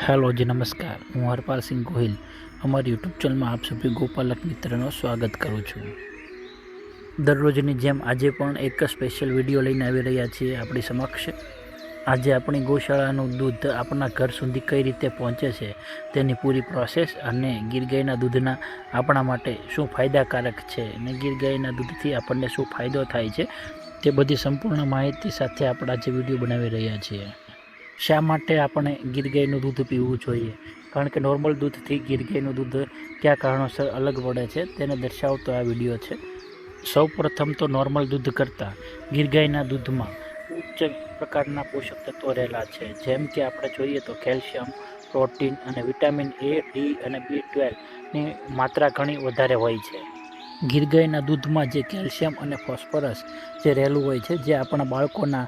Hello जी नमस्कार। हूँ हरपाल सिंह गोहिल अमर YouTube channel में आप सभी गोपालक मित्रों स्वागत करूँ छूँ। दररोजनी जेम आज पण एक स्पेशल विडियो लईने आवी रह्या छीए आपणी समक्ष। आज अपनी गौशाळानुं दूध अपना घर सुधी कई रीते पहोंचे छे तेनी पूरी प्रोसेस अने गीर गायना दूधना आपणा माटे शुं फायदाकारक छे अने गीर गायना दूधथी आपणने शुं फायदो थाय छे ते बधी संपूर्ण माहिती साथे आपणे आज विडियो बनावी रह्या छीए। शा माटे आपणे गीर गायनुं दूध पीवुं जोईए, कारण के नॉर्मल दूधथी गीर गायनुं दूध क्या कारणोसर अलग पड़े छे तेने दर्शावतो आ विडियो छे। सौ प्रथम तो नॉर्मल दूध करता गीर गायना दूधमां उच्च प्रकारना पोषक तत्वो रहेला छे, जेम के आपणे जोईए तो केल्शियम, प्रोटीन अने विटामिन ए, डी अने B12 ની માત્રા ઘણી વધારે હોય છે। ગીર ગાયના દૂધમાં જે કેલ્શિયમ અને ફોસ્ફરસ જે રહેલું હોય છે, જે આપણા બાળકોના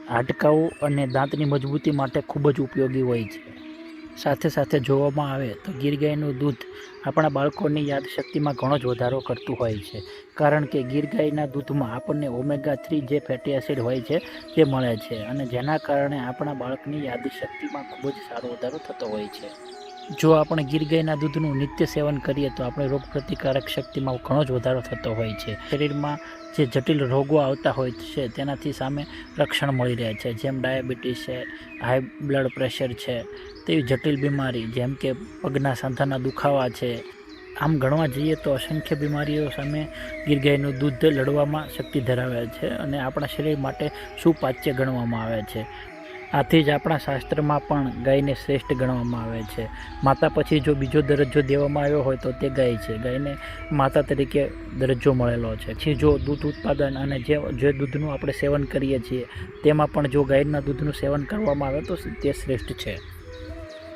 હાડકાઓ અને દાંતની મજબૂતી માટે ખૂબ જ ઉપયોગી હોય છે। સાથે સાથે જોવામાં આવે તો ગીર ગાયનું દૂધ આપણા બાળકોની યાદશક્તિમાં ઘણો જ વધારો કરતું હોય છે, કારણ કે ગીર ગાયના દૂધમાં આપણને ઓમેગા 3 જે ફેટી એસિડ હોય છે તે મળે છે અને જેના કારણે આપણા બાળકની યાદશક્તિમાં ખૂબ જ સારો વધારો થતો હોય છે। જો આપણે ગીર ગાયના દૂધનું નિત્ય સેવન કરીએ તો આપણે રોગ પ્રતિકારક શક્તિમાં ઘણો જ વધારો થતો હોય છે। શરીરમાં જે જટિલ રોગો આવતા હોય છે તેનાથી સામે રક્ષણ મળી રહે છે, જેમ ડાયાબિટીસ છે, હાઈ બ્લડ પ્રેશર છે, તેવી જટિલ બીમારી જેમ કે પગના સાંધાના દુખાવા છે। આમ ગણવા જઈએ તો અસંખ્ય બીમારીઓ સામે ગીર ગાયનું દૂધ લડવામાં શક્તિ ધરાવે છે અને આપણા શરીર માટે સુપાચ્ય ગણવામાં આવે છે। આથી જ આપણા શાસ્ત્રમાં પણ ગાયને શ્રેષ્ઠ ગણવામાં આવે છે। માતા પછી જો બીજો દરજ્જો દેવામાં આવ્યો હોય તો તે ગાય છે। ગાયને માતા તરીકે દરજ્જો મળેલો છે। પછી જો દૂધ ઉત્પાદન અને જે દૂધનું આપણે સેવન કરીએ છીએ તેમાં પણ જો ગાયના દૂધનું સેવન કરવામાં આવે તો તે શ્રેષ્ઠ છે।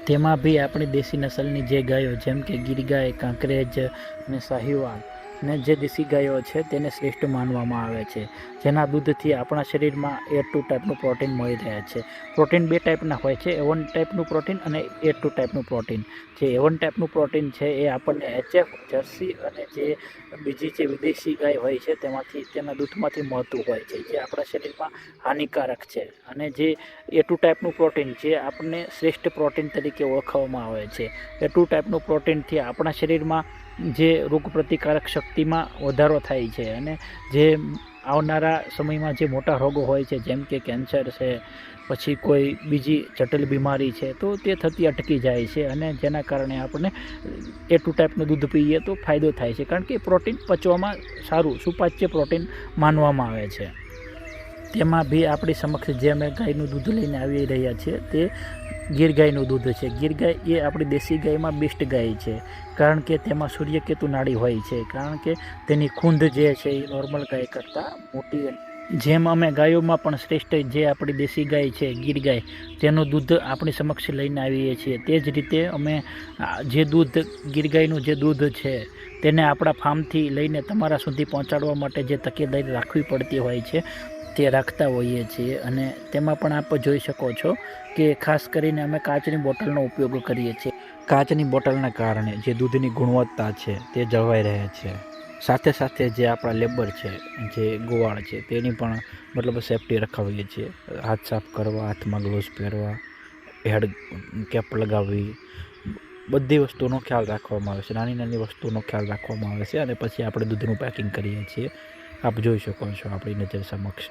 તેમાં બી આપણી દેશી નસલની જે ગાયો જેમ કે ગીર ગાય, કાંકરેજ અને સાહિવાલ ને જે દેશી ગાયો છે તેને શ્રેષ્ઠ માનવામાં આવે છે, જેના દૂધથી આપણા શરીરમાં A2 ટાઈપનું પ્રોટીન મળી રહે છે। પ્રોટીન બે ટાઈપના હોય છે, A1 ટાઈપનું પ્રોટીન અને A2 ટાઈપનું પ્રોટીન। જે A1 ટાઈપનું પ્રોટીન છે એ આપણને HF, જર્સી અને જે બીજી જે વિદેશી ગાય હોય છે તેમાંથી તેના દૂધમાંથી મળતું હોય છે, જે આપણા શરીરમાં હાનિકારક છે। અને જે A2 ટાઈપનું પ્રોટીન જે આપણને શ્રેષ્ઠ પ્રોટીન તરીકે ઓળખવામાં આવે છે। A2 ટાઈપનું પ્રોટીનથી આપણા શરીરમાં જે રોગ પ્રતિકારક શક્તિમાં વધારો થાય છે અને જે આવનારા સમયમાં જે મોટા રોગો હોય છે જેમ કે કેન્સર છે, પછી કોઈ બીજી જટિલ બીમારી છે તો તે થતી અટકી જાય છે અને જેના કારણે આપણને A2 ટાઈપનું દૂધ પીએ તો ફાયદો થાય છે, કારણ કે પ્રોટીન પચવામાં સારું સુપાચ્ય પ્રોટીન માનવામાં આવે છે। તેમાં બી આપણી સમક્ષ જે અમે ગાયનું દૂધ લઈને આવી રહ્યા છીએ તે ગીર ગાયનું દૂધ છે। ગીર ગાય એ આપણી દેશી ગાયમાં બેસ્ટ ગાય છે, કારણ કે તેમાં સૂર્યકેતુ નાડી હોય છે, કારણ કે તેની ખૂંદ જે છે એ નોર્મલ ગાય કરતાં મોટી। જેમ અમે ગાયોમાં પણ શ્રેષ્ઠ જે આપણી દેશી ગાય છે ગીર ગાય તેનું દૂધ આપણી સમક્ષ લઈને આવીએ છીએ, તે જ રીતે અમે જે દૂધ ગીર ગાયનું જે દૂધ છે તેને આપણા ફાર્મથી લઈને તમારા સુધી પહોંચાડવા માટે જે તકેદારી રાખવી પડતી હોય છે તે રાખતા હોઈએ છીએ। અને તેમાં પણ આપ જોઈ શકો છો કે ખાસ કરીને અમે કાચની બોટલનો ઉપયોગ કરીએ છીએ। કાચની બોટલના કારણે જે દૂધની ગુણવત્તા છે તે જળવાઈ રહે છે। સાથે સાથે જે આપણા લેબર છે, જે ગોવાળ છે તેની પણ મતલબ સેફટી રખાવીએ છીએ। હાથ સાફ કરવા, હાથમાં ગ્લોવ્સ પહેરવા, હેડ કેપ લગાવવી, બધી વસ્તુનો ખ્યાલ રાખવામાં આવે છે। નાની નાની વસ્તુનો ખ્યાલ રાખવામાં આવે છે અને પછી આપણે દૂધનું પેકિંગ કરીએ છીએ। આપ જોઈ શકો છો આપણી નજર સમક્ષ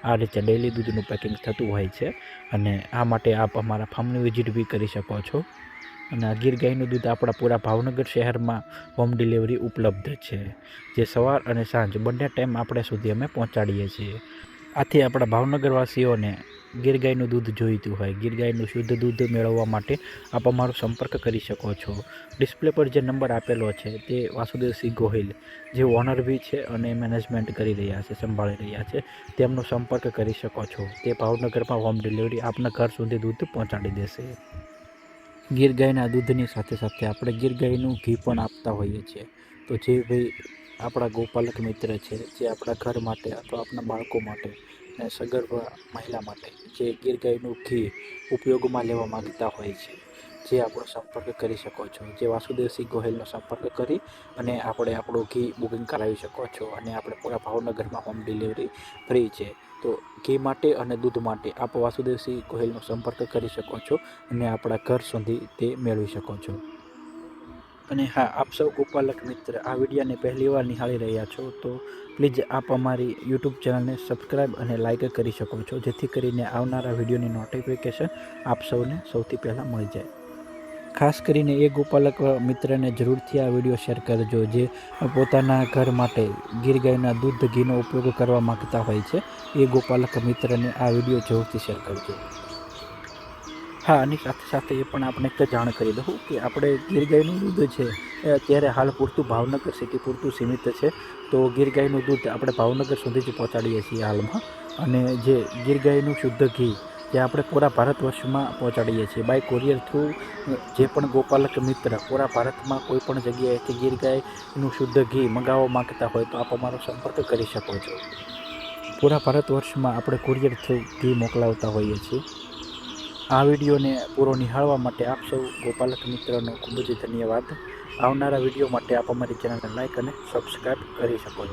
આ રીતે ડેલી દૂધનું પેકિંગ થતું હોય છે અને આ માટે આપ અમારા ફાર્મની વિઝિટ બી કરી શકો છો। અને આ ગીર ગાયનું દૂધ આપણા પૂરા ભાવનગર શહેરમાં હોમ ડિલિવરી ઉપલબ્ધ છે, જે સવાર અને સાંજ બંને ટાઈમ આપણે સુધી અમે પહોંચાડીએ છીએ। આથી આપણા ભાવનગરવાસીઓને ગીર ગાયનું દૂધ જોઈતું હોય, ગીર ગાયનું શુદ્ધ દૂધ મેળવવા માટે આપ અમારો સંપર્ક કરી શકો છો। ડિસ્પ્લે પર જે નંબર આપેલો છે તે વાસુદેવસિંહ ગોહિલ જે ઓનર બી છે અને મેનેજમેન્ટ કરી રહ્યા છે, સંભાળી રહ્યા છે, તેમનો સંપર્ક કરી શકો છો। તે ભાવનગરમાં હોમ ડિલિવરી આપના ઘર સુધી દૂધ પહોંચાડી દેશે। ગીર ગાયના દૂધની સાથે સાથે આપણે ગીર ગાયનું ઘી પણ આપતા હોઈએ છીએ। તો જે ભાઈ આપણા ગોપાલક મિત્ર છે જે આપણા ઘર માટે અથવા આપણા બાળકો માટે અને સગર્ભા મહિલા માટે જે ગીર ગાયનું ઘી ઉપયોગમાં લેવા માગતા હોય છે જે આપણો સંપર્ક કરી શકો છો, જે વાસુદેવસિંહ ગોહિલનો સંપર્ક કરી અને આપણે આપણું ઘી બુકિંગ કરાવી શકો છો. અને આપણે પૂરા ભાવનગરમાં હોમ ડિલિવરી ફ્રી છે. તો ઘી માટે અને દૂધ માટે આપ વાસુદેવસિંહ ગોહિલનો સંપર્ક કરી શકો છો અને આપણા ઘર સુધી તે મેળવી શકો છો. અને હા, આપ સૌ ગોપાલક મિત્ર આ વિડીયોને પહેલીવાર નિહાળી રહ્યા છો તો પ્લીઝ આપ અમારી યુટ્યુબ ચેનલને સબસ્ક્રાઈબ અને લાઈક કરી શકો છો, જેથી કરીને આવનારા વિડીયોની નોટિફિકેશન આપ સૌને સૌથી પહેલાં મળી જાય. ખાસ કરીને એ ગોપાલક મિત્રને જરૂરથી આ વિડીયો શેર કરજો જે પોતાના ઘર માટે ગીર ગાયના દૂધ ઘીનો ઉપયોગ કરવા માગતા હોય છે. એ ગોપાલક મિત્રને આ વિડીયો જરૂરથી શેર કરજો. હા, અને સાથે સાથે એ પણ આપણે એક જાણ કરી દઉં કે આપણે ગીર ગાયનું દૂધ છે એ અત્યારે હાલ પૂરતું ભાવનગર સિટી પૂરતું સીમિત છે. તો ગીર ગાયનું દૂધ આપણે ભાવનગર સુધી જ પહોંચાડીએ છીએ હાલમાં. અને જે ગીર ગાયનું શુદ્ધ ઘી જે આપણે પૂરા ભારત વર્ષમાં પહોંચાડીએ છીએ બાય કોરિયર થ્રુ. જે પણ ગોપાલક મિત્ર પૂરા ભારતમાં કોઈ પણ જગ્યાએથી ગીર ગાયનું શુદ્ધ ઘી મંગાવવા માગતા હોય તો આપ અમારો સંપર્ક કરી શકો છો. પૂરા ભારત વર્ષમાં આપણે કુરિયર થ્રુ ઘી મોકલાવતા હોઈએ છીએ. આ વિડીયોને પૂરો નિહાળવા માટે આપ સૌ ગોપાલક મિત્રનો ખૂબ જ ધન્યવાદ. આવનારા વિડીયો માટે આપ અમારી ચેનલને લાઈક અને સબસ્ક્રાઈબ કરી શકો છો.